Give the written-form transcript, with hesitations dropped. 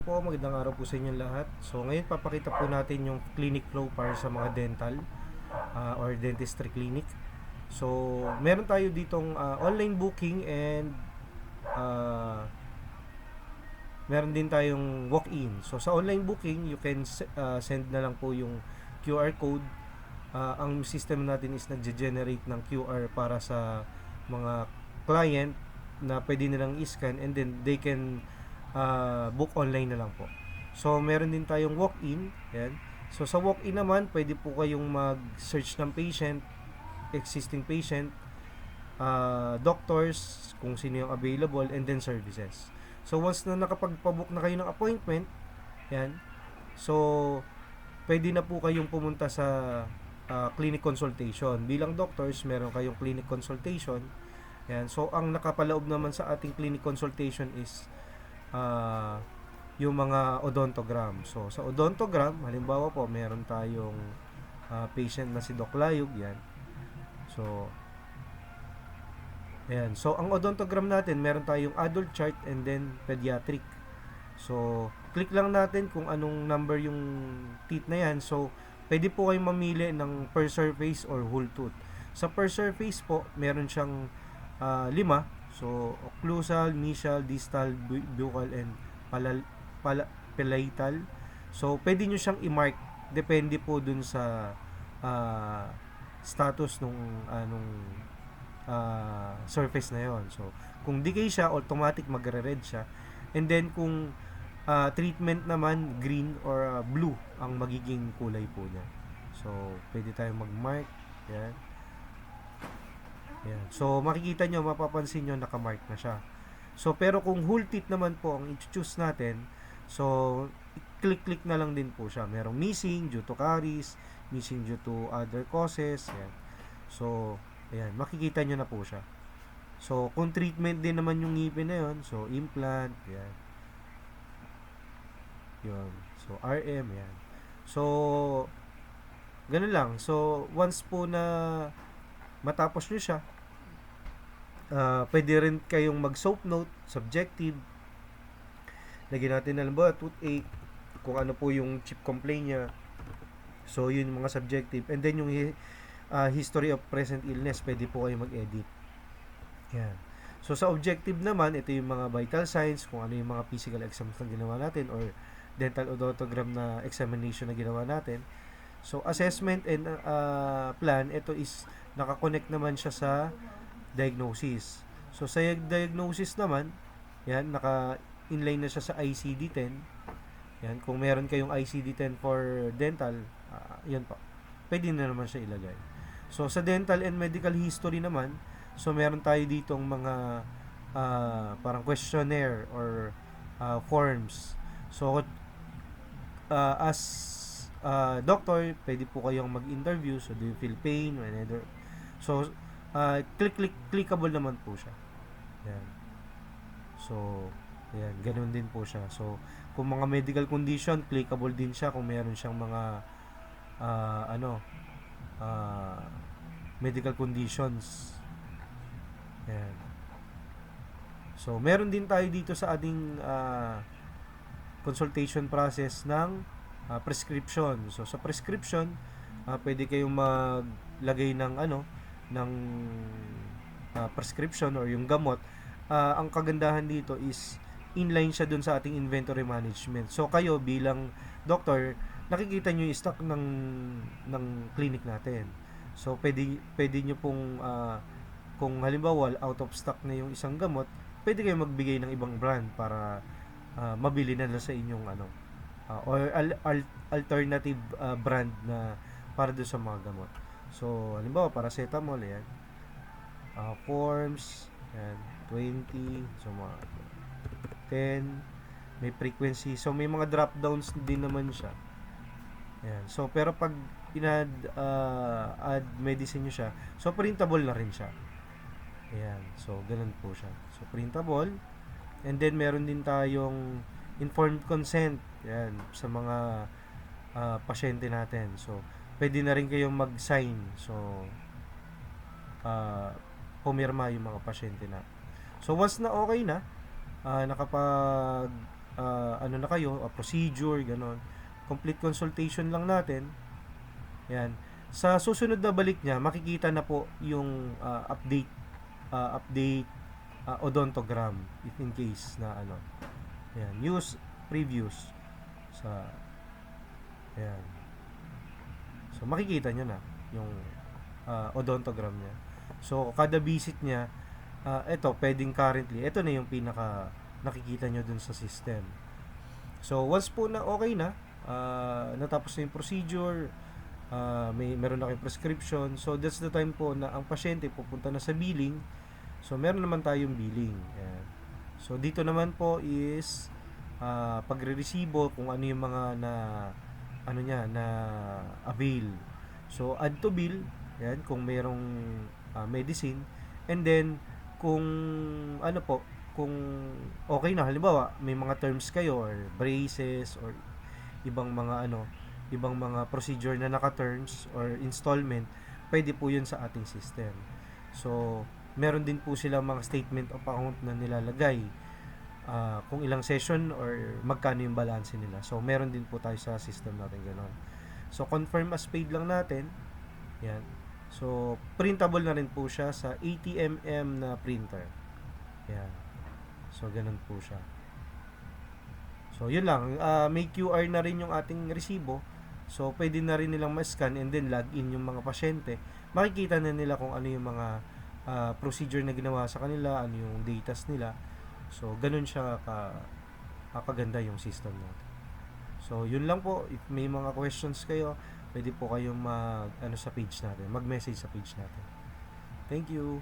Po, magandang araw po sa inyong lahat. So ngayon papakita po natin yung clinic flow para sa mga dental or dentistry clinic. So meron tayo ditong online booking and uh, meron din tayong walk-in. So sa online booking, you can send na lang po yung QR code. Ang system natin is nagge-generate ng QR para sa mga client na pwede nilang i-scan and then they can book online na lang po. So meron din tayong walk-in. Yan. So sa walk-in naman, pwede po kayong mag-search ng patient, existing patient, doctors, kung sino yung available, and then services. So once na nakapagpabook na kayo ng appointment, yan. So pwede na po kayong pumunta sa clinic consultation. Bilang doctors, meron kayong clinic consultation. Yan. So ang nakapaloob naman sa ating clinic consultation is yung mga odontogram. So sa odontogram, halimbawa po, meron tayong patient na si Doc Layog, yan. So ayan. So ang odontogram natin, meron tayong adult chart and then pediatric. So click lang natin kung anong number yung teeth na yan. So pwede po kayong mamili ng per surface or whole tooth. Sa per surface po, meron siyang 5. So occlusal, mesial, distal, buccal, and palatal. So pwede nyo siyang i-mark. Depende po dun sa status nung surface na yon. So kung decay siya, automatic magre-red siya. And then kung treatment naman, green or blue ang magiging kulay po niya. So pwede tayong mag-mark. Yan. Yan. So makikita nyo, mapapansin nyo, naka-mark na siya. So pero kung whole teeth naman po ang i-choose natin, so click-click na lang din po siya. Merong missing due to caries, missing due to other causes. Yan. So ayan, makikita nyo na po siya. So kung treatment din naman yung ngipin na yon, so implant, yan. Yun. So RM, yan. So ganun lang. So once po na matapos nyo siya, pwede rin kayong mag-soap note, subjective. Lagyan natin na lang ba, toothache, kung ano po yung chip complaint niya. So yun yung mga subjective. And then yung history of present illness, pwede po kayo mag-edit. Yan. So sa objective naman, ito yung mga vital signs, kung ano yung mga physical exams na ginawa natin or dental odontogram na examination na ginawa natin. So assessment and plan, ito is nakakonect naman siya sa diagnosis. So sa diagnosis naman, yan, naka-inline na siya sa ICD-10. Yan, kung meron kayong ICD-10 for dental, yan pa. Pwede na naman siya ilagay. So sa dental and medical history naman, so meron tayo ditong mga parang questionnaire or forms. So as doctor, pwede po kayong mag-interview. So do you feel pain whenever? So clickable naman po siya. Yan. So ayan, ganoon din po siya. So kung mga medical condition, clickable din siya kung meron siyang mga medical conditions. Ayan. So meron din tayo dito sa ating consultation process ng prescription. So sa prescription, pwede kayong maglagay ng ng prescription or yung gamot. Ang kagandahan dito is inline siya dun sa ating inventory management. So kayo bilang doctor, nakikita nyo yung stock ng clinic natin. So pwede nyo pong kung halimbawa out of stock na yung isang gamot, pwede kayo magbigay ng ibang brand para mabili na sa inyong or alternative brand na para doon sa mga gamot. So halimbawa paracetamol, yan. Forms, yan, 20, so mga 10, may frequency. So may mga drop downs din naman siya. Yan. So pero pag add medicine nyo siya, so printable na rin siya. Ayan. So ganun po siya. So printable. And then meron din tayong informed consent. Yan, sa mga pasyente natin. So pwede na rin kayong mag-sign. So pumirma yung mga pasyente na. So once na okay na, nakapag ano na kayo, procedure, ganon. Complete consultation lang natin. Yan. Sa susunod na balik niya, makikita na po yung update odontogram if in case na ano. Yan, use previous sa yan. So makikita niyo na yung odontogram niya. So kada visit niya, ito pwedeng currently, ito na yung pinaka nakikita niyo dun sa system. So once po na okay na, natapos na yung procedure, meron na kayong prescription, so that's the time po na ang pasyente pupunta na sa billing. So meron naman tayong billing. Ayan. So dito naman po is pagre-resibo kung ano yung mga na avail. So add to bill, yan, kung mayroong medicine, and then kung kung okay na, halimbawa may mga terms kayo or braces or ibang mga procedure na naka-terms or installment, pwede po yun sa ating system. So meron din po sila mga statement of account na nilalagay, kung ilang session or magkano yung balance nila. So meron din po tayo sa system natin ganoon. So confirm as paid lang natin. Yan. So printable na rin po siya sa ATMM na printer. Yan. So ganun po siya. So yun lang, may QR na rin yung ating resibo. So pwede na rin nilang ma-scan and then log in yung mga pasyente. Makikita na nila kung ano yung mga procedure na ginawa sa kanila, ano yung datas nila. So ganun siya kaganda yung system natin. So yun lang po. If may mga questions kayo, pwede po kayong mag-message sa page natin. Thank you.